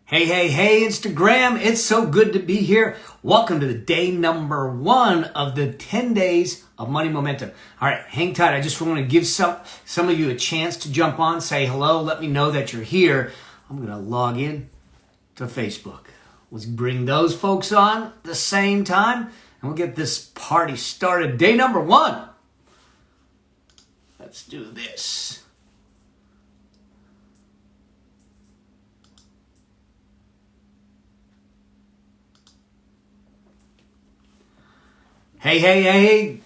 Hey, hey, hey, Instagram. It's so good to be here. Welcome to the day number 1 of the 10 days of money momentum. All right, hang tight. I just want to give some of you a chance to jump on, say hello, let me know that you're here. I'm going to log in to Facebook. Let's bring those folks on at the same time, and we'll get this party started. Day number 1. Let's do this. Hey, hey, hey,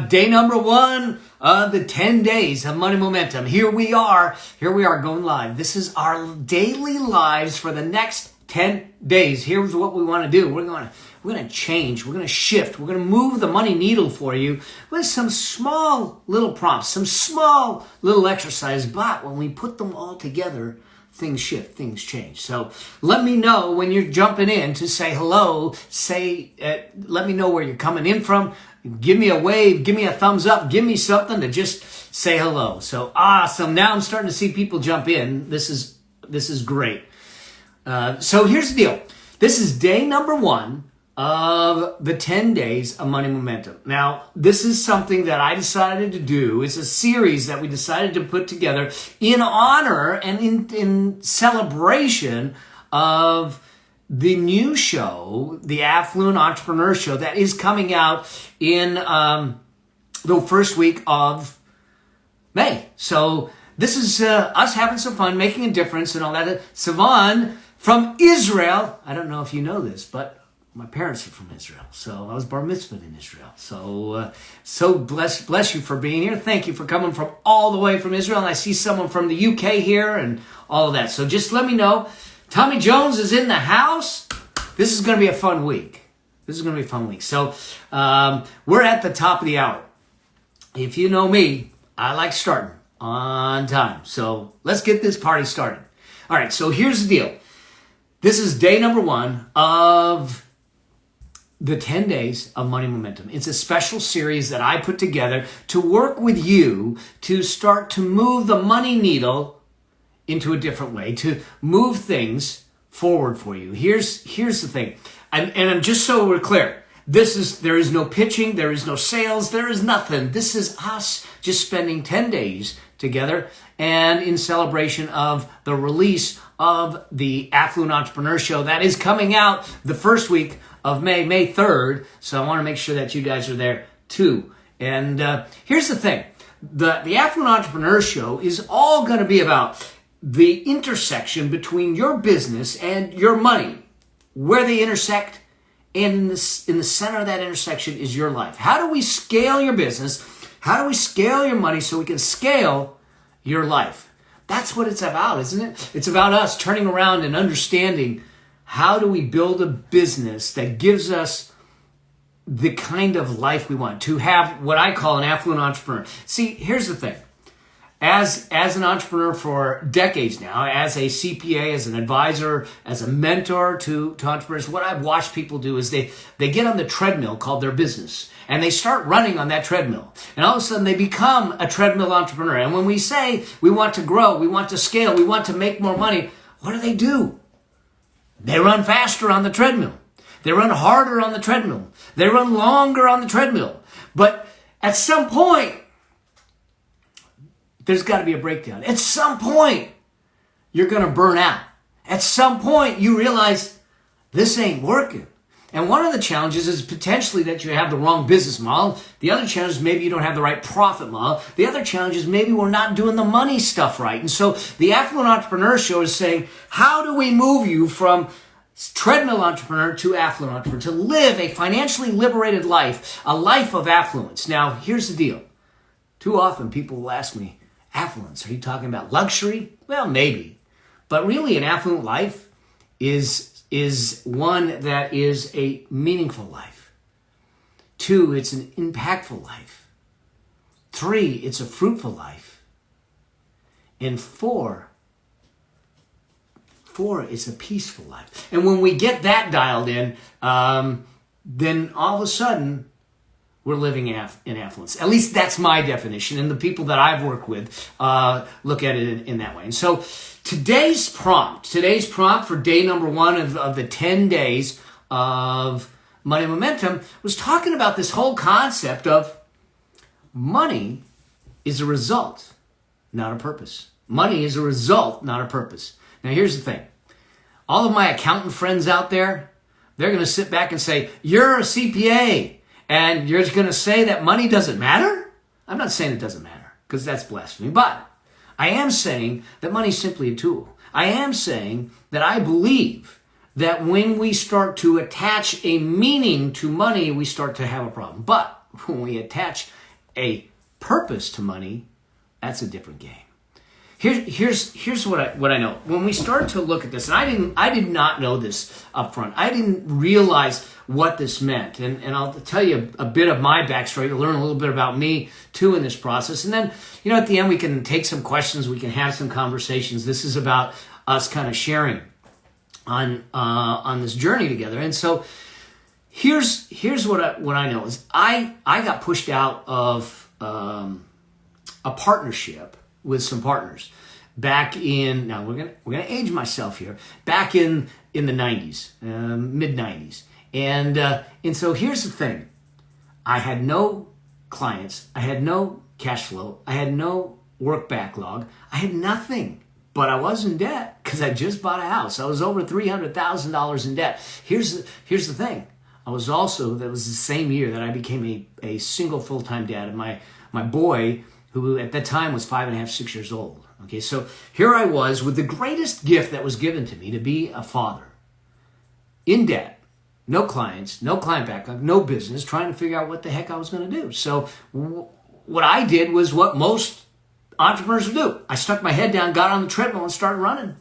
day number 1 of the 10 days of money momentum. Here we are going live. This is our daily lives for the next 10 days. Here's what we want to do. We're going to change. We're going to shift. We're going to move the money needle for you with some small little prompts, some small little exercises. But when we put them all together, things shift, things change. So let me know when you're jumping in to say hello. Let me know where you're coming in from. Give me a wave, give me a thumbs up, give me something to just say hello. So awesome. Now I'm starting to see people jump in. This is great. So here's the deal. This is day number 1 of the 10 days of money momentum. Now, this is something that I decided to do. It's a series that we decided to put together in honor and in celebration of the new show, the Affluent Entrepreneur Show, that is coming out in the first week of May. So this is us having some fun, making a difference and all that. Savan from Israel. I don't know if you know this, but my parents are from Israel, so I was bar mitzvahed in Israel. So bless you for being here. Thank you for coming from all the way from Israel. And I see someone from the UK here and all of that. So just let me know. Tommy Jones is in the house. This is going to be a fun week. So we're at the top of the hour. If you know me, I like starting on time. So let's get this party started. All right, so here's the deal. This is day number 1 of the 10 days of money momentum. It's a special series that I put together to work with you to start to move the money needle into a different way, to move things forward for you. Here's the thing. And I'm just so we're clear. There is no pitching, there is no sales, there is nothing. This is us just spending 10 days together and in celebration of the release of the Affluent Entrepreneur Show that is coming out the first week of May 3rd. So I want to make sure that you guys are there too. And here's the thing. The Affluent Entrepreneur Show is all going to be about the intersection between your business and your money, where they intersect, and in the center of that intersection is your life. How do we scale your business? How do we scale your money so we can scale your life? That's what it's about, isn't it? It's about us turning around and understanding how do we build a business that gives us the kind of life we want, to have what I call an affluent entrepreneur. See, here's the thing. As an entrepreneur for decades now, as a CPA, as an advisor, as a mentor to entrepreneurs, what I've watched people do is they get on the treadmill called their business, and they start running on that treadmill. And all of a sudden, they become a treadmill entrepreneur. And when we say we want to grow, we want to scale, we want to make more money, what do? They run faster on the treadmill. They run harder on the treadmill. They run longer on the treadmill. But at some point, there's got to be a breakdown. At some point, you're going to burn out. At some point, you realize this ain't working. And one of the challenges is potentially that you have the wrong business model. The other challenge is maybe you don't have the right profit model. The other challenge is maybe we're not doing the money stuff right. And so the Affluent Entrepreneur Show is saying, how do we move you from treadmill entrepreneur to affluent entrepreneur, to live a financially liberated life, a life of affluence? Now, here's the deal. Too often people will ask me, affluence, are you talking about luxury? Well, maybe. But really, an affluent life is one that is a meaningful life. 2, it's an impactful life. 3, it's a fruitful life. And 4, it's a peaceful life. And when we get that dialed in, then all of a sudden, we're living in affluence. At least that's my definition, and the people that I've worked with look at it in that way. And so today's prompt for day number 1 of the 10 days of Money Momentum was talking about this whole concept of money is a result, not a purpose. Money is a result, not a purpose. Now here's the thing. All of my accountant friends out there, they're going to sit back and say, you're a CPA. And you're going to say that money doesn't matter? I'm not saying it doesn't matter, because that's blasphemy. But I am saying that money is simply a tool. I am saying that I believe that when we start to attach a meaning to money, we start to have a problem. But when we attach a purpose to money, that's a different game. Here's what I know. When we start to look at this, and I did not know this up front. I didn't realize what this meant. And I'll tell you a bit of my backstory to learn a little bit about me too in this process. And then, at the end we can take some questions, we can have some conversations. This is about us kind of sharing on this journey together. And so here's what I know is I got pushed out of a partnership with some partners back in, now we're gonna age myself here, back in the 90s, mid 90s. And so here's the thing. I had no clients, I had no cash flow, I had no work backlog, I had nothing, but I was in debt because I just bought a house. I was over $300,000 in debt. Here's the thing. That was the same year that I became a single full-time dad of my boy, who at that time was 5.5, 6 years old. Okay, so here I was with the greatest gift that was given to me, to be a father, in debt, no clients, no client backlog, no business, trying to figure out what the heck I was going to do. So what I did was what most entrepreneurs would do. I stuck my head down, got on the treadmill, and started running.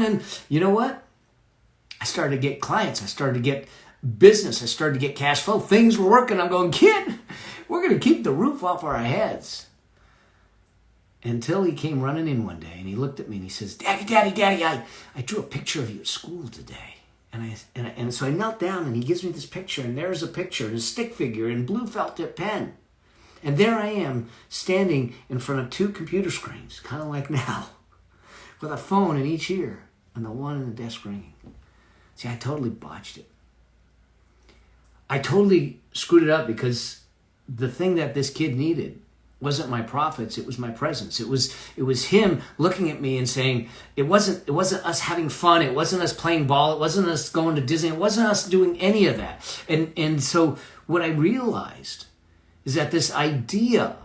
And you know what? I started to get clients. I started to get business. I started to get cash flow. Things were working. I'm going, kid, we're going to keep the roof off our heads. Until he came running in one day and he looked at me and he says, Daddy, I drew a picture of you at school today. And so I knelt down and he gives me this picture, and there's a picture and a stick figure and blue felt tip pen. And there I am standing in front of 2 computer screens, kind of like now, with a phone in each ear and the one in the desk ringing. See, I totally botched it. I totally screwed it up because the thing that this kid needed wasn't my profits, it was my presence. It was him looking at me and saying, it wasn't us having fun, it wasn't us playing ball, it wasn't us going to Disney, it wasn't us doing any of that. And so what I realized is that this idea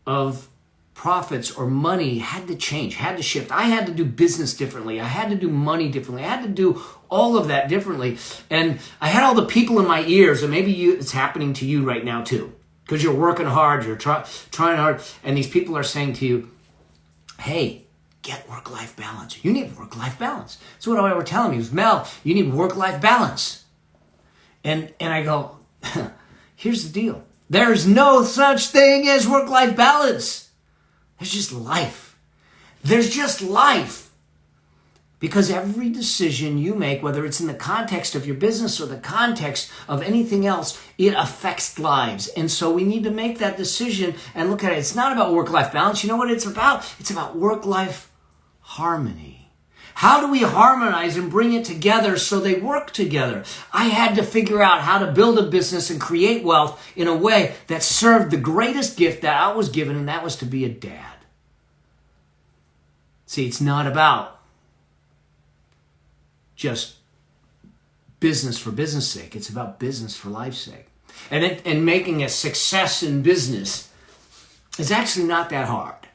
of profits or money had to change, had to shift. I had to do business differently. I had to do money differently. I had to do all of that differently. And I had all the people in my ears, and maybe it's happening to you right now too, because you're working hard, you're trying hard, and these people are saying to you, hey, get work-life balance. You need work-life balance. So what they were telling me was, Mel, you need work-life balance. And I go, here's the deal. There's no such thing as work-life balance. There's just life. There's just life. Because every decision you make, whether it's in the context of your business or the context of anything else, it affects lives. And so we need to make that decision and look at it. It's not about work-life balance. You know what it's about? It's about work-life harmony. How do we harmonize and bring it together so they work together? I had to figure out how to build a business and create wealth in a way that served the greatest gift that I was given, and that was to be a dad. See, it's not about just business for business sake. It's about business for life's sake. And making a success in business is actually not that hard.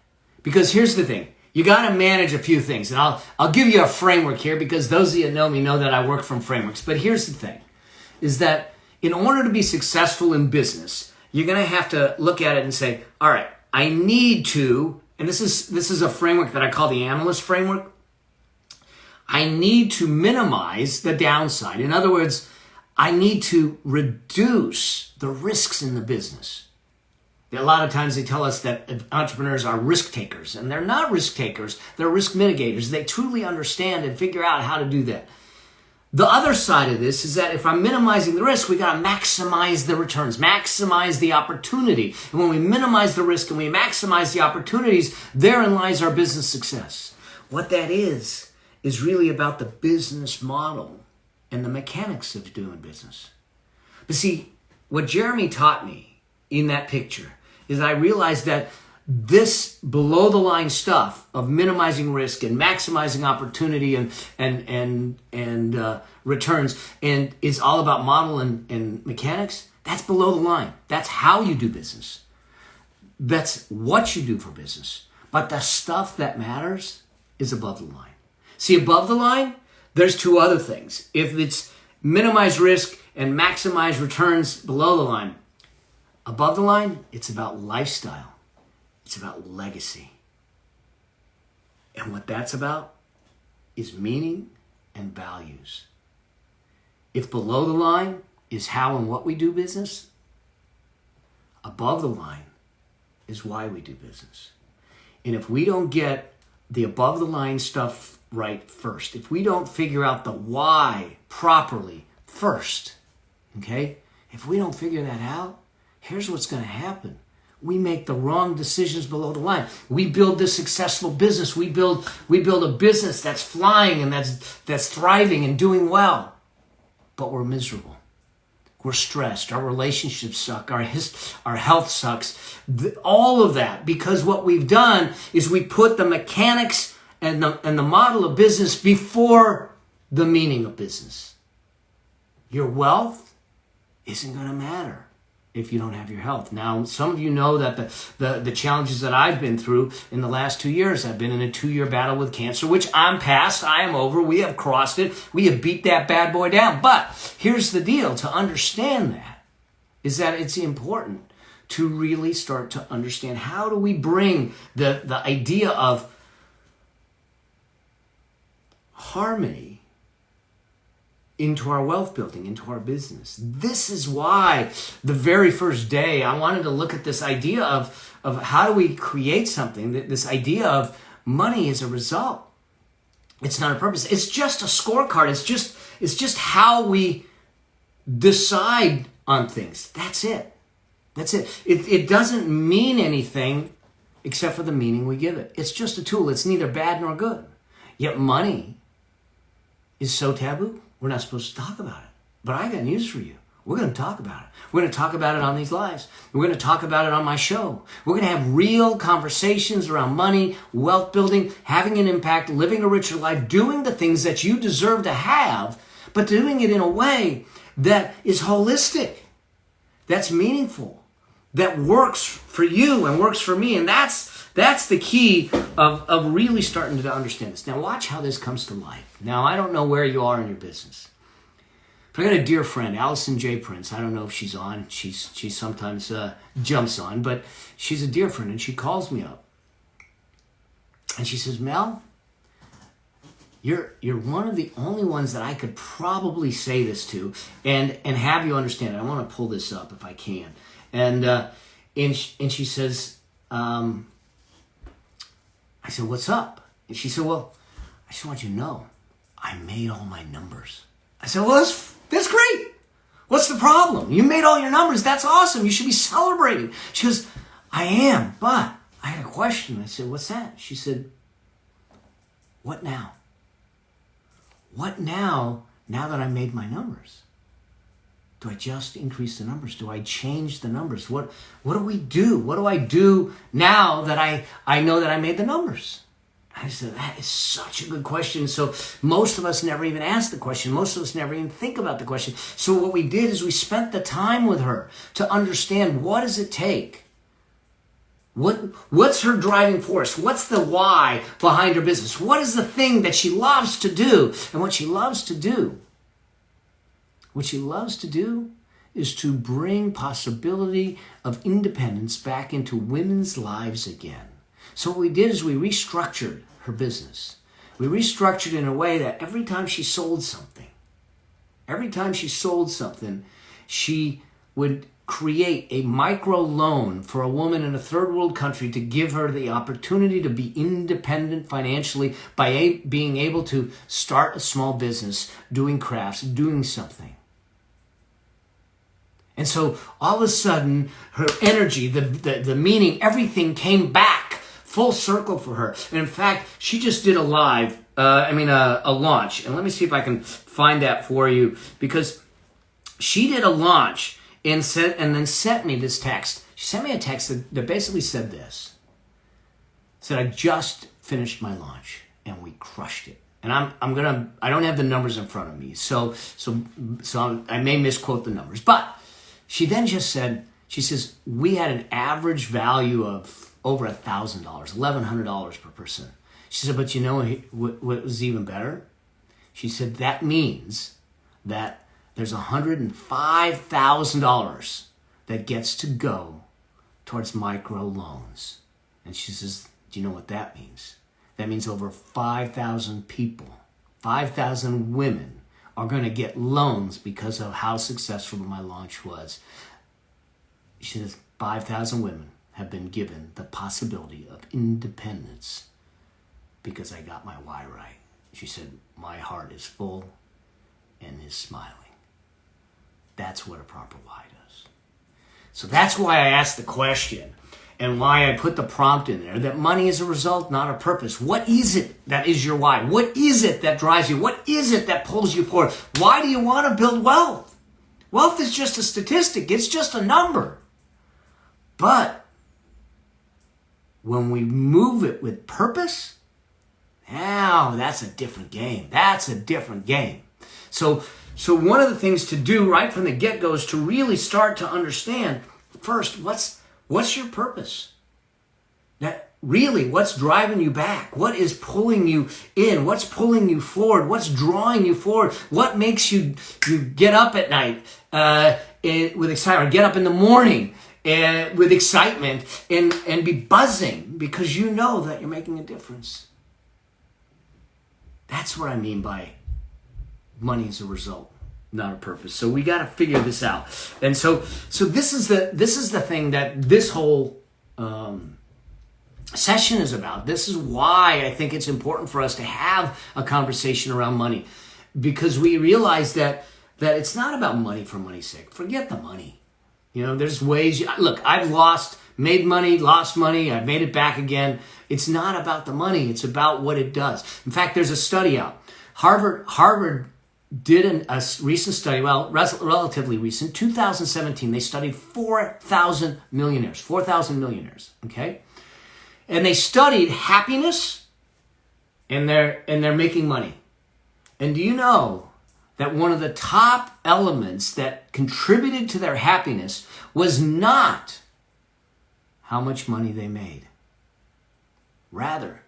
Because here's the thing. You got to manage a few things. And I'll give you a framework here, because those of you that know me know that I work from frameworks. But here's the thing, is that in order to be successful in business, you're going to have to look at it and say, all right, I need to, and this is a framework that I call the analyst framework. I need to minimize the downside. In other words, I need to reduce the risks in the business. A lot of times they tell us that entrepreneurs are risk takers, and they're not risk takers. They're risk mitigators. They truly understand and figure out how to do that. The other side of this is that if I'm minimizing the risk, we got to maximize the returns, maximize the opportunity. And when we minimize the risk and we maximize the opportunities, therein lies our business success. What that is really about the business model and the mechanics of doing business. But see, what Jeremy taught me in that picture is I realized that this below the line stuff of minimizing risk and maximizing opportunity and returns and is all about model and mechanics. That's below the line. That's how you do business. That's what you do for business. But the stuff that matters is above the line. See, above the line, there's two other things. If it's minimize risk and maximize returns below the line, above the line, it's about lifestyle. It's about legacy. And what that's about is meaning and values. If below the line is how and what we do business, above the line is why we do business. And if we don't get the above the line stuff right first, if we don't figure out the why properly first, okay? If we don't figure that out, here's what's going to happen. We make the wrong decisions below the line. We build this successful business. We build a business that's flying and that's thriving and doing well. But we're miserable. We're stressed. Our relationships suck. Our health sucks. All of that because what we've done is we put the mechanics and the model of business before the meaning of business. Your wealth isn't going to matter if you don't have your health. Now, some of you know that the challenges that I've been through in the last 2 years, I've been in a 2-year battle with cancer, which I'm past, I am over, we have crossed it, we have beat that bad boy down. But here's the deal, to understand that, is that it's important to really start to understand how do we bring the idea of harmony into our wealth building, into our business. This is why the very first day I wanted to look at this idea of how do we create something, this idea of money as a result. It's not a purpose. It's just a scorecard. It's just how we decide on things. That's it. That's it. It doesn't mean anything except for the meaning we give it. It's just a tool. It's neither bad nor good. Yet money is so taboo. We're not supposed to talk about it. But I got news for you. We're going to talk about it. We're going to talk about it on these lives. We're going to talk about it on my show. We're going to have real conversations around money, wealth building, having an impact, living a richer life, doing the things that you deserve to have, but doing it in a way that is holistic, that's meaningful, that works for you and works for me. And that's the key of really starting to understand this. Now watch how this comes to life. Now I don't know where you are in your business. But I got a dear friend, Allison J. Prince. I don't know if she's on. She sometimes jumps on, but she's a dear friend, and she calls me up. And she says, Mel, you're one of the only ones that I could probably say this to and have you understand it. I want to pull this up if I can. And she says, I said, what's up? And she said, well, I just want you to know, I made all my numbers. I said, well, that's great. What's the problem? You made all your numbers. That's awesome. You should be celebrating. She goes, I am, but I had a question. I said, what's that? She said, what now? What now that I made my numbers? Do I just increase the numbers? Do I change the numbers? What do we do? What do I do now that I know that I made the numbers? I said, that is such a good question. So most of us never even ask the question. Most of us never even think about the question. So what we did is we spent the time with her to understand, what does it take? What's her driving force? What's the why behind her business? What is the thing that she loves to do? And what she loves to do is to bring possibility of independence back into women's lives again. So what we did is we restructured her business. We restructured in a way that every time she sold something, she would create a micro loan for a woman in a third world country to give her the opportunity to be independent financially by being able to start a small business, doing crafts, doing something. And so all of a sudden, her energy, the meaning, everything came back full circle for her. And in fact, she just did a launch. And let me see if I can find that for you, because she did a launch and then sent me this text. She sent me a text that basically said this. Said, I just finished my launch and we crushed it. And I don't have the numbers in front of me, so I may misquote the numbers. But she then just said, she says, we had an average value of over $1,000, $1,100 per person. She said, but you know what was even better? She said, that means that there's $105,000 that gets to go towards micro loans. And she says, do you know what that means? That means over 5,000 people, 5,000 women are going to get loans because of how successful my launch was. She says 5,000 women have been given the possibility of independence because I got my why right. She said, my heart is full and is smiling. That's what a proper why does. So that's why I asked the question and why I put the prompt in there, that money is a result, not a purpose. What is it that is your why? What is it that drives you? What is it that pulls you forward? Why do you want to build wealth? Wealth is just a statistic. It's just a number. But when we move it with purpose, now that's a different game. That's a different game. So one of the things to do right from the get-go is to really start to understand, first, what's your purpose? That really, what's driving you back? What is pulling you in? What's pulling you forward? What's drawing you forward? What makes you get up at night with excitement, or get up in the morning with excitement and be buzzing because you know that you're making a difference? That's what I mean by money is a result, not a purpose. So we got to figure this out. And so this is the thing that this whole session is about. This is why I think it's important for us to have a conversation around money, because we realize that it's not about money for money's sake. Forget the money. You know, there's ways. Look, I've made money, lost money. I've made it back again. It's not about the money. It's about what it does. In fact, there's a study out. Harvard did a recent study, well, relatively recent, 2017. They studied 4,000 millionaires, okay? And they studied happiness, and they're making money. And do you know that one of the top elements that contributed to their happiness was not how much money they made. Rather,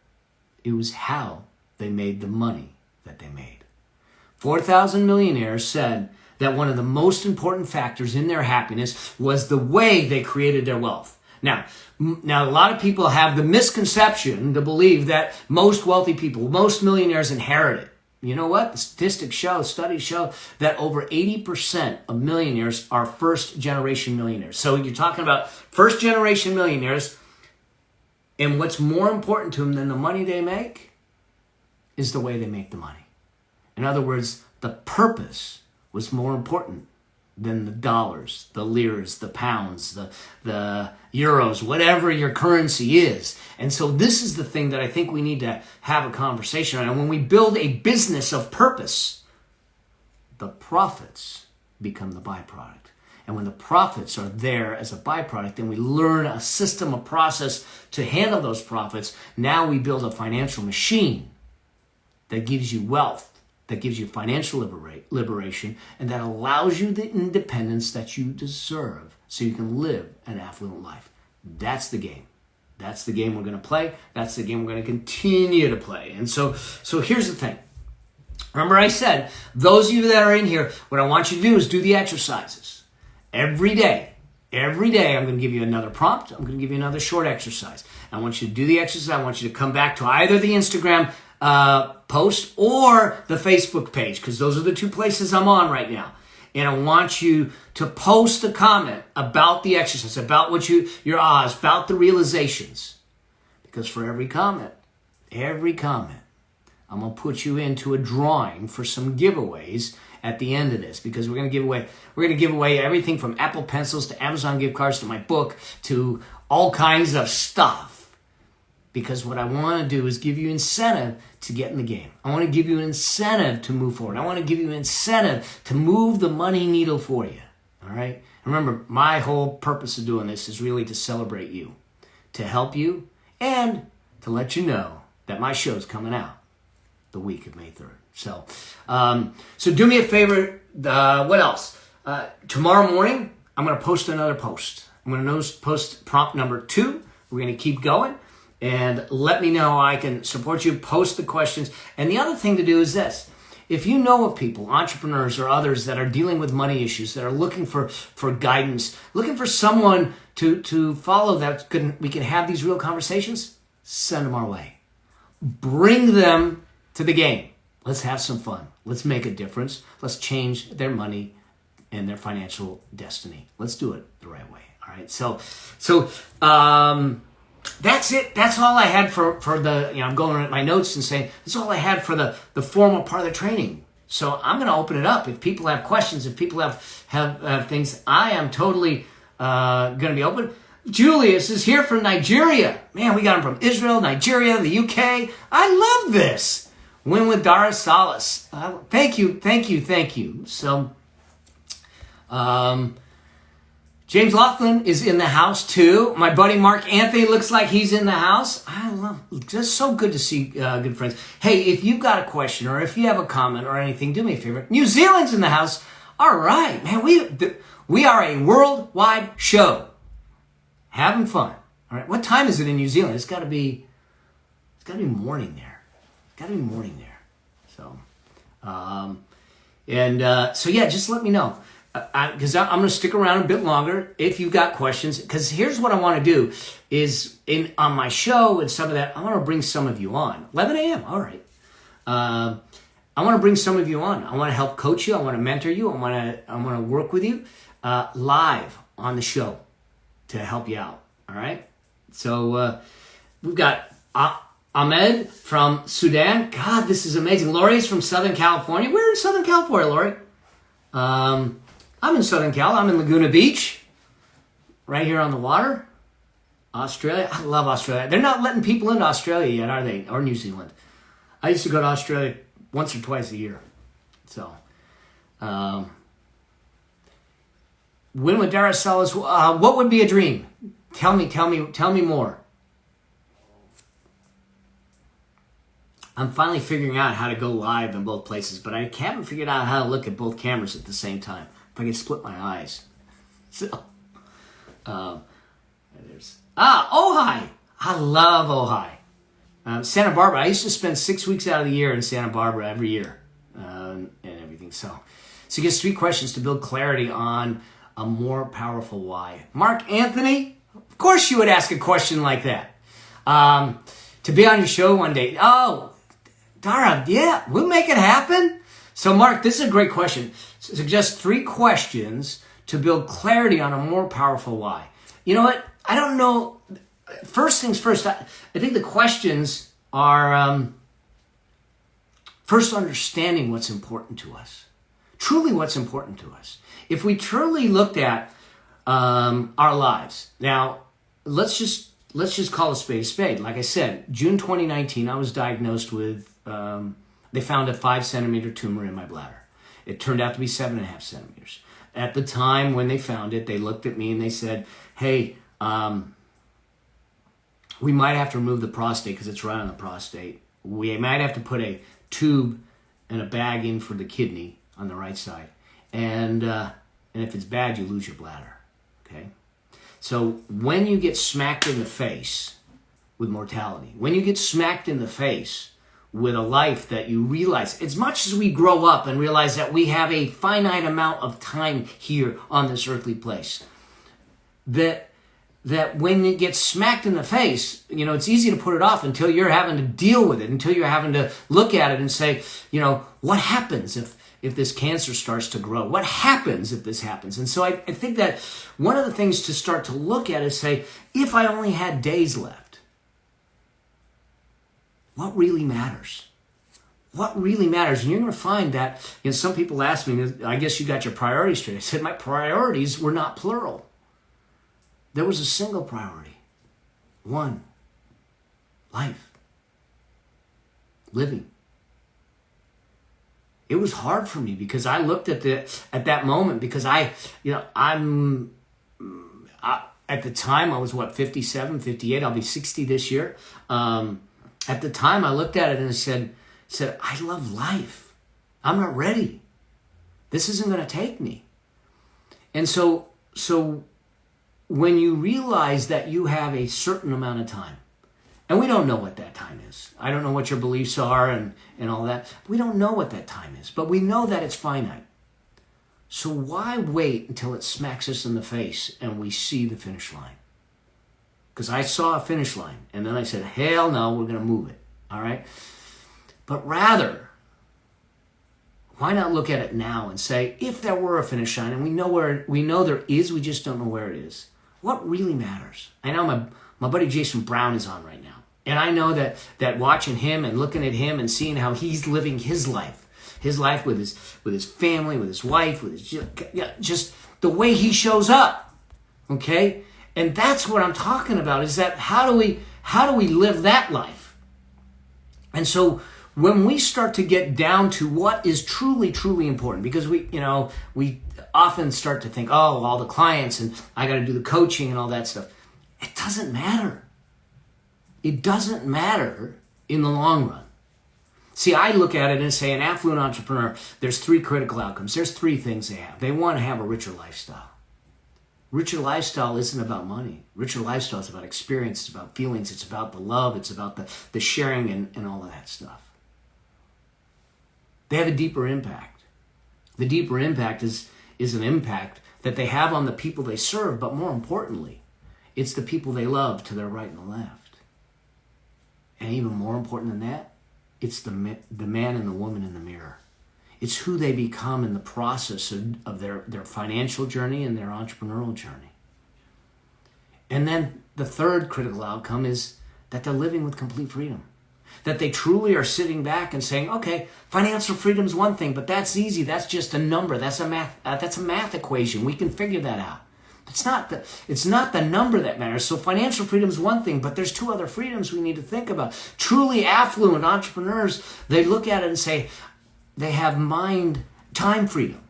it was how they made the money that they made. 4,000 millionaires said that one of the most important factors in their happiness was the way they created their wealth. Now, a lot of people have the misconception to believe that most wealthy people, most millionaires inherit it. You know what? The studies show that over 80% of millionaires are first-generation millionaires. So you're talking about first-generation millionaires, and what's more important to them than the money they make is the way they make the money. In other words, the purpose was more important than the dollars, the liras, the pounds, the euros, whatever your currency is. And so this is the thing that I think we need to have a conversation on. And when we build a business of purpose, the profits become the byproduct. And when the profits are there as a byproduct, then we learn a system, a process to handle those profits. Now we build a financial machine that gives you wealth, that gives you financial liberation, and that allows you the independence that you deserve so you can live an affluent life. That's the game. That's the game we're going to play. That's the game we're going to continue to play. And so here's the thing. Remember I said, those of you that are in here, what I want you to do is do the exercises. Every day, I'm going to give you another prompt. I'm going to give you another short exercise. I want you to do the exercise. I want you to come back to either the Instagram post or the Facebook page, because those are the two places I'm on right now. And I want you to post a comment about the exercise, about what your ahs, about the realizations. Because for every comment, I'm going to put you into a drawing for some giveaways at the end of this, because we're going to give away everything from Apple Pencils to Amazon gift cards to my book to all kinds of stuff. Because what I want to do is give you incentive to get in the game. I want to give you an incentive to move forward. I want to give you an incentive to move the money needle for you. All right? Remember, my whole purpose of doing this is really to celebrate you, to help you, and to let you know that my show's coming out the week of May 3rd. So do me a favor. What else? Tomorrow morning, I'm going to post another post. I'm going to post prompt number 2. We're going to keep going. And let me know how I can support you. Post the questions. And the other thing to do is this. If you know of people, entrepreneurs or others that are dealing with money issues, that are looking for guidance, looking for someone to follow that we can have these real conversations, send them our way. Bring them to the game. Let's have some fun. Let's make a difference. Let's change their money and their financial destiny. Let's do it the right way. All right. So that's it. That's all I had for the, I'm going at my notes and saying, that's all I had for the formal part of the training. So I'm going to open it up. If people have questions, if people have things, I am totally going to be open. Julius is here from Nigeria. Man, we got him from Israel, Nigeria, the UK. I love this. Win with Dar es Salaam. Thank you. So, James Laughlin is in the house too. My buddy Mark Anthony looks like he's in the house. Just so good to see good friends. Hey, if you've got a question or if you have a comment or anything, do me a favor. New Zealand's in the house. All right, man. We are a worldwide show. Having fun. All right. What time is it in New Zealand? It's got to be morning there. So, so yeah, just let me know. Because I'm going to stick around a bit longer if you've got questions. Because here's what I want to do is on my show and some of that, I want to bring some of you on. 11 a.m. All right. I want to bring some of you on. I want to help coach you. I want to mentor you. I want to work with you live on the show to help you out. All right. So we've got Ahmed from Sudan. God, this is amazing. Lori's from Southern California. We're in Southern California, Lori. I'm in Southern Cal. I'm in Laguna Beach, right here on the water. Australia. I love Australia. They're not letting people into Australia yet, are they? Or New Zealand. I used to go to Australia once or twice a year. So, win with Dar es Salaam. What would be a dream? Tell me more. I'm finally figuring out how to go live in both places, but I haven't figured out how to look at both cameras at the same time. If I can split my eyes. So, there's Ojai. I love Ojai. Santa Barbara. I used to spend 6 weeks out of the year in Santa Barbara every year, and everything. So just 3 questions to build clarity on a more powerful why. Mark Anthony. Of course, you would ask a question like that. To be on your show one day. Oh. Dara, yeah, we'll make it happen. So, Mark, this is a great question. Suggest 3 questions to build clarity on a more powerful why. You know what? I don't know. First things first, I think the questions are first understanding what's important to us. Truly what's important to us. If we truly looked at our lives. Now, let's just call a spade a spade. Like I said, June 2019, I was diagnosed with, they found a 5-centimeter tumor in my bladder. It turned out to be 7.5 centimeters. At the time when they found it, they looked at me and they said, hey, we might have to remove the prostate because it's right on the prostate. We might have to put a tube and a bag in for the kidney on the right side. And if it's bad, you lose your bladder. Okay? So when you get smacked in the face with mortality, when you get smacked in the face with a life that you realize, as much as we grow up and realize that we have a finite amount of time here on this earthly place, that that when it gets smacked in the face, it's easy to put it off until you're having to deal with it, until you're having to look at it and say, what happens if this cancer starts to grow? What happens if this happens? And so I think that one of the things to start to look at is say, if I only had days left, what really matters? What really matters? And you're going to find that, some people ask me, I guess you got your priorities straight. I said, my priorities were not plural. There was a single priority. One, life, living. It was hard for me because I looked at that moment because at the time I was 57, 58, I'll be 60 this year. At the time I looked at it and said, I love life. I'm not ready. This isn't going to take me. And so when you realize that you have a certain amount of time, and we don't know what that time is. I don't know what your beliefs are and all that. We don't know what that time is, but we know that it's finite. So why wait until it smacks us in the face and we see the finish line? Because I saw a finish line, and then I said, hell no, we're going to move it, all right? But rather, why not look at it now and say, if there were a finish line, and we know there is, we just don't know where it is. What really matters? I know my buddy Jason Brown is on right now. And I know that watching him and looking at him and seeing how he's living his life with his family, with his wife, with just the way he shows up. Okay? And that's what I'm talking about, is that how do we live that life? And so when we start to get down to what is truly, truly important, because we often start to think, oh, all the clients and I got to do the coaching and all that stuff. It doesn't matter. It doesn't matter in the long run. See, I look at it and say an affluent entrepreneur, there's 3 critical outcomes. There's 3 things they have. They want to have a richer lifestyle. Richer lifestyle isn't about money. Richer lifestyle is about experience. It's about feelings. It's about the love. It's about the sharing and all of that stuff. They have a deeper impact. The deeper impact is an impact that they have on the people they serve, but more importantly, it's the people they love to their right and the left. And even more important than that, it's the man and the woman in the mirror. It's who they become in the process of their financial journey and their entrepreneurial journey. And then the third critical outcome is that they're living with complete freedom. That they truly are sitting back and saying, okay, financial freedom is one thing, but that's easy. That's just a number. That's a math equation. We can figure that out. It's not the number that matters. So financial freedom is one thing, but there's 2 other freedoms we need to think about. Truly affluent entrepreneurs, they look at it and say, they have time freedom.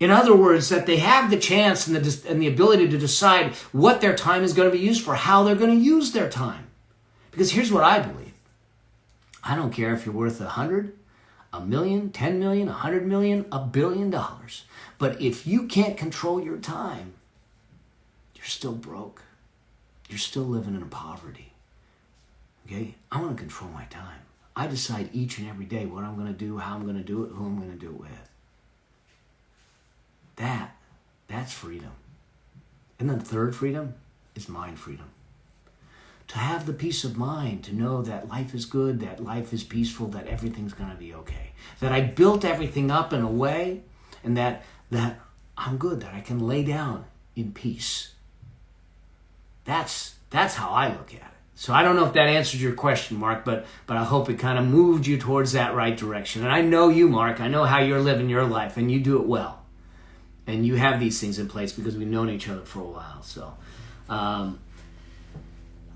In other words, that they have the chance and the ability to decide what their time is going to be used for, how they're going to use their time. Because here's what I believe. I don't care if you're worth 100, a million, 10 million, 100 million, $1 billion. But if you can't control your time, you're still broke. You're still living in poverty. Okay? I want to control my time. I decide each and every day what I'm going to do, how I'm going to do it, who I'm going to do it with. That's freedom. And then the third freedom is mind freedom. To have the peace of mind, to know that life is good, that life is peaceful, that everything's going to be okay. That I built everything up in a way and that I'm good, that I can lay down in peace. That's how I look at it. So I don't know if that answered your question, Mark, but I hope it kind of moved you towards that right direction. And I know you, Mark. I know how you're living your life, and you do it well. And you have these things in place because we've known each other for a while. So,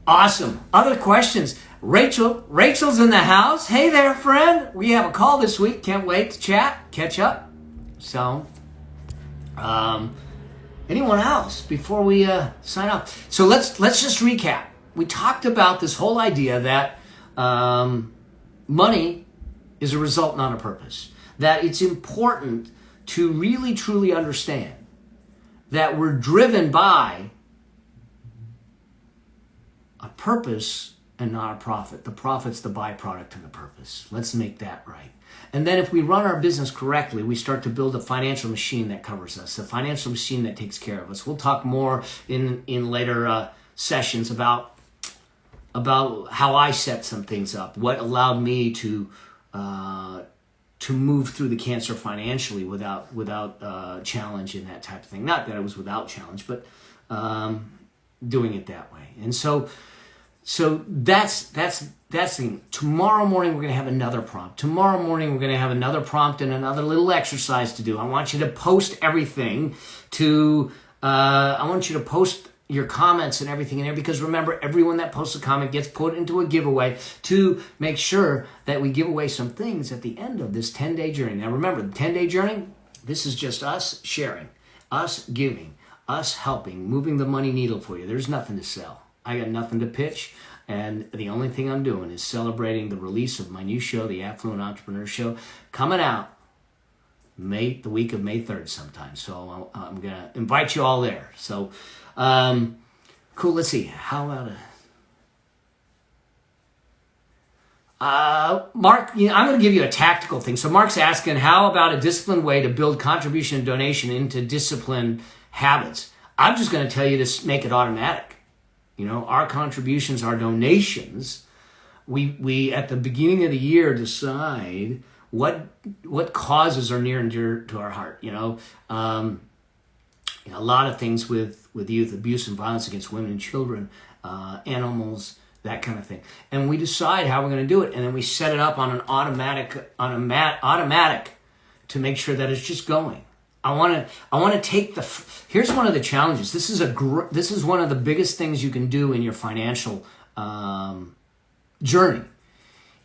awesome. Other questions? Rachel's in the house. Hey there, friend. We have a call this week. Can't wait to chat, catch up. So, anyone else before we sign off? So let's just recap. We talked about this whole idea that money is a result, not a purpose. That it's important to really, truly understand that we're driven by a purpose and not a profit. The profit's the byproduct of the purpose. Let's make that right. And then if we run our business correctly, we start to build a financial machine that covers us, a financial machine that takes care of us. We'll talk more in later sessions about how I set some things up, what allowed me to move through the cancer financially without challenge and that type of thing. Not that it was without challenge, but doing it that way. And so that's the thing. Tomorrow morning we're going to have another prompt. Tomorrow morning we're going to have another prompt and another little exercise to do. I want you to post everything to. I want you to post your comments and everything in there, because remember, everyone that posts a comment gets put into a giveaway to make sure that we give away some things at the end of this 10-day journey. Now remember, the 10-day journey, this is just us sharing, us giving, us helping, moving the money needle for you. There's nothing to sell. I got nothing to pitch, and the only thing I'm doing is celebrating the release of my new show, the Affluent Entrepreneur Show, coming out the week of May 3rd sometime. So I'm going to invite you all there. So cool. Let's see. How about Mark, I'm going to give you a tactical thing. So Mark's asking, how about a disciplined way to build contribution and donation into disciplined habits? I'm just going to tell you to make it automatic. Our contributions, our donations, we at the beginning of the year decide what causes are near and dear to our heart. A lot of things with youth, abuse and violence against women and children, animals, that kind of thing. And we decide how we're going to do it, and then we set it up on an automatic to make sure that it's just going. I want to take here's one of the challenges. This is one of the biggest things you can do in your financial journey,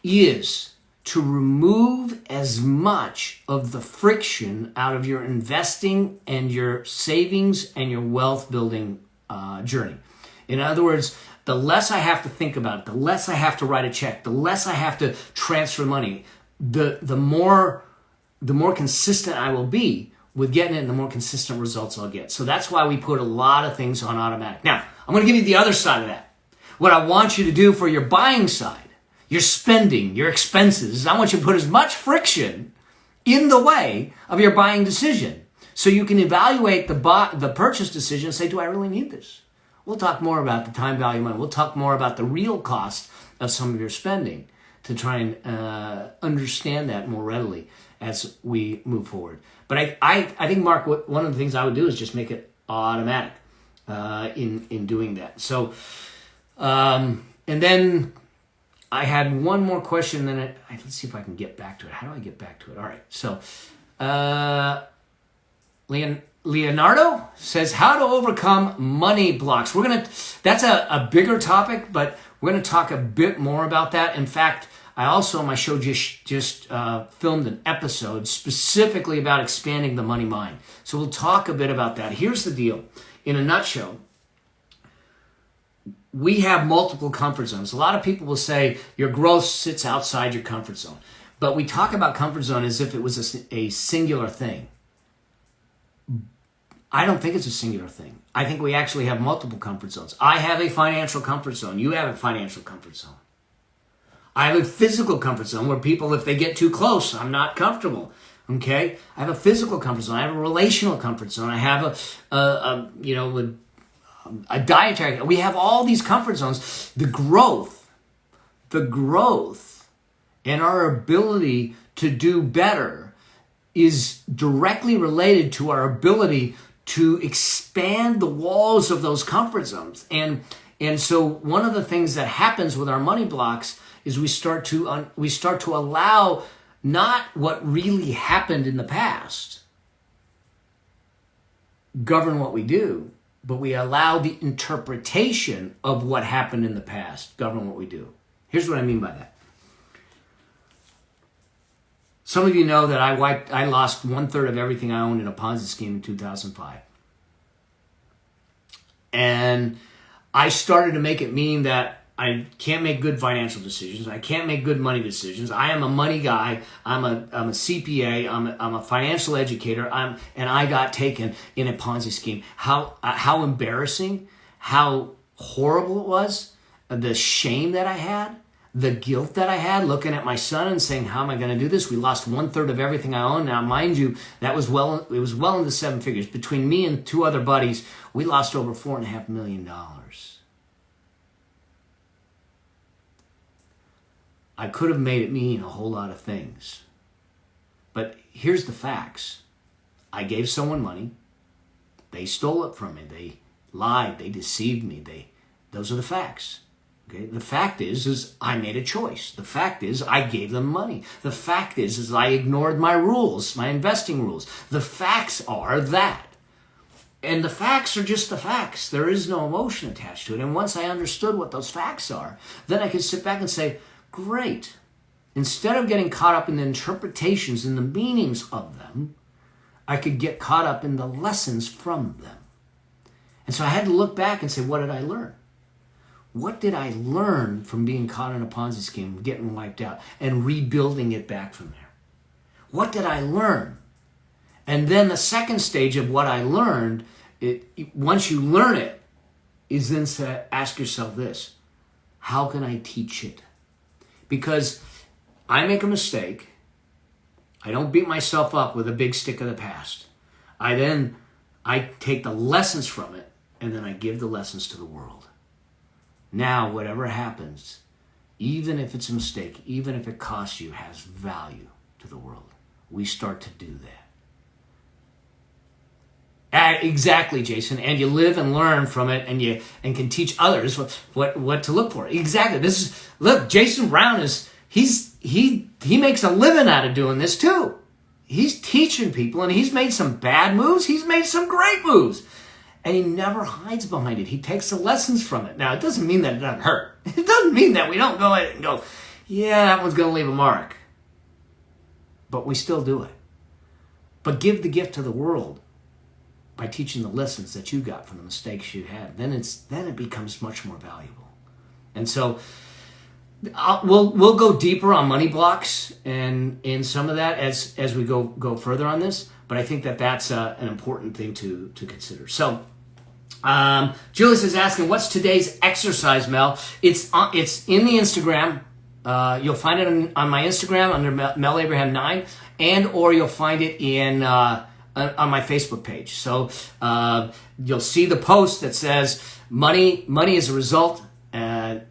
is to remove as much of the friction out of your investing and your savings and your wealth building journey. In other words, the less I have to think about it, the less I have to write a check, the less I have to transfer money, the more consistent I will be with getting it, and the more consistent results I'll get. So that's why we put a lot of things on automatic. Now, I'm going to give you the other side of that. What I want you to do for your buying side, your spending, your expenses, I want you to put as much friction in the way of your buying decision, so you can evaluate the purchase decision and say, do I really need this? We'll talk more about the time value of money. We'll talk more about the real cost of some of your spending to try and understand that more readily as we move forward. But I think, Mark, one of the things I would do is just make it automatic in doing that. So, and then I had one more question, and then let's see if I can get back to it. How do I get back to it? All right. So, Leonardo says, how to overcome money blocks. That's a bigger topic, but we're going to talk a bit more about that. In fact, I also on my show just filmed an episode specifically about expanding the money mind. So we'll talk a bit about that. Here's the deal. In a nutshell, we have multiple comfort zones. A lot of people will say your growth sits outside your comfort zone. But we talk about comfort zone as if it was a singular thing. I don't think it's a singular thing. I think we actually have multiple comfort zones. I have a financial comfort zone. You have a financial comfort zone. I have a physical comfort zone where people, if they get too close, I'm not comfortable. Okay? I have a physical comfort zone. I have a relational comfort zone. I have a dietary. We have all these comfort zones. The growth and our ability to do better is directly related to our ability to expand the walls of those comfort zones. And so one of the things that happens with our money blocks is we start to allow not what really happened in the past govern what we do, but we allow the interpretation of what happened in the past govern what we do. Here's what I mean by that. Some of you know that I lost 1/3 of everything I owned in a Ponzi scheme in 2005. And I started to make it mean that I can't make good financial decisions. I can't make good money decisions. I am a money guy. I'm a CPA. I'm a financial educator. And I got taken in a Ponzi scheme. How embarrassing, how horrible it was. the shame that I had, the guilt that I had, looking at my son and saying, how am I going to do this? We lost 1/3 of everything I own. Now, mind you, it was well into 7 figures. Between me and 2 other buddies, we lost over $4.5 million. I could have made it mean a whole lot of things. But here's the facts. I gave someone money. They stole it from me. They lied. They deceived me. Those are the facts. Okay? The fact is I made a choice. The fact is I gave them money. The fact is I ignored my rules, my investing rules. The facts are that. And the facts are just the facts. There is no emotion attached to it. And once I understood what those facts are, then I could sit back and say, great. Instead of getting caught up in the interpretations and the meanings of them, I could get caught up in the lessons from them. And so I had to look back and say, what did I learn? What did I learn from being caught in a Ponzi scheme, getting wiped out, and rebuilding it back from there? What did I learn? And then the second stage of what I learned, once you learn it, is then to ask yourself this: how can I teach it? Because I make a mistake. I don't beat myself up with a big stick of the past. I take the lessons from it, and then I give the lessons to the world. Now, whatever happens, even if it's a mistake, even if it costs you, has value to the world. We start to do that. Exactly, Jason. And you live and learn from it, and can teach others what to look for. Exactly. Look, Jason Brown he makes a living out of doing this too. He's teaching people, and he's made some bad moves. He's made some great moves. And he never hides behind it. He takes the lessons from it. Now, it doesn't mean that it doesn't hurt. It doesn't mean that we don't go ahead and go, yeah, that one's going to leave a mark. But we still do it. But give the gift to the world by teaching the lessons that you got from the mistakes you had. Then it becomes much more valuable. And so we'll go deeper on money blocks and in some of that as we go further on this. But I think that's an important thing to consider. So Julius is asking, what's today's exercise, Mel? It's in the Instagram. You'll find it on my Instagram under Mel Abraham 9, or you'll find it on my Facebook page. So you'll see the post that says money is a result, not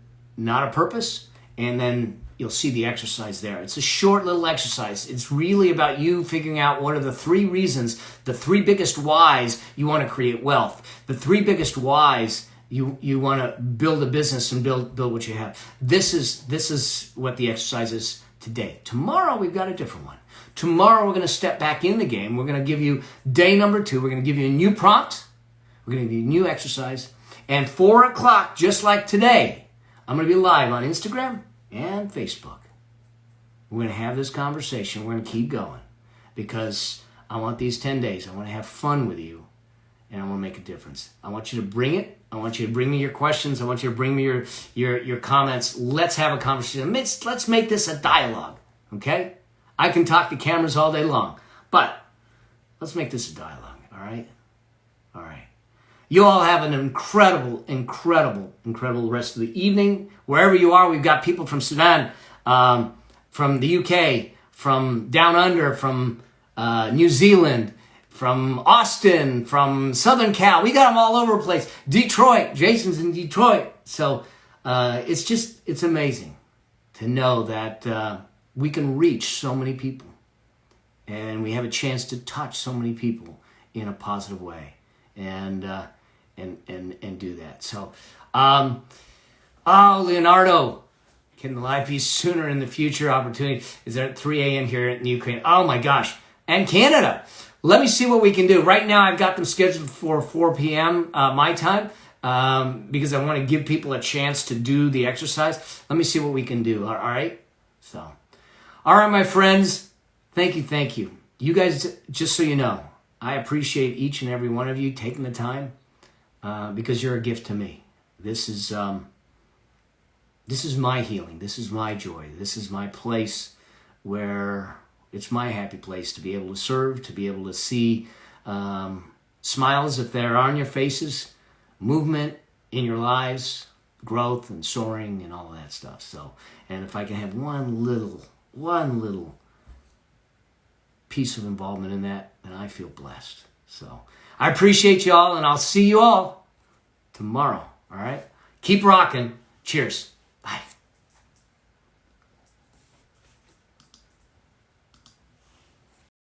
a purpose. And then you'll see the exercise there. It's a short little exercise. It's really about you figuring out what are the 3 reasons, the 3 biggest whys you want to create wealth, the 3 biggest whys you want to build a business and build what you have. This is what the exercise is today. Tomorrow we've got a different one. Tomorrow we're going to step back in the game. We're going to give you day number 2. We're going to give you a new prompt. We're going to give you a new exercise. And 4 o'clock, just like today, I'm going to be live on Instagram and Facebook. We're going to have this conversation. We're going to keep going because I want these 10 days. I want to have fun with you, and I want to make a difference. I want you to bring it. I want you to bring me your questions. I want you to bring me your comments. Let's have a conversation. Let's make this a dialogue, okay? I can talk to cameras all day long, but let's make this a dialogue, all right? All right. You all have an incredible, incredible, incredible rest of the evening. Wherever you are, we've got people from Sudan, from the UK, from down under, from New Zealand, from Austin, from Southern Cal. We got them all over the place. Detroit. Jason's in Detroit. So it's amazing to know that we can reach so many people. And we have a chance to touch so many people in a positive way. And do that. So, Leonardo, can the live be sooner in the future? Opportunity is there at 3 a.m. here in Ukraine. Oh my gosh, and Canada. Let me see what we can do. Right now, I've got them scheduled for 4 p.m. My time because I want to give people a chance to do the exercise. Let me see what we can do. All right. So, all right, my friends. Thank you. You guys, just so you know, I appreciate each and every one of you taking the time because you're a gift to me. This is my healing. This is my joy. This is my place where it's my happy place to be able to serve, to be able to see smiles if they're on your faces, movement in your lives, growth and soaring and all that stuff. So, and if I can have one little piece of involvement in that, then I feel blessed. So I appreciate y'all, and I'll see you all tomorrow. All right? Keep rocking. Cheers.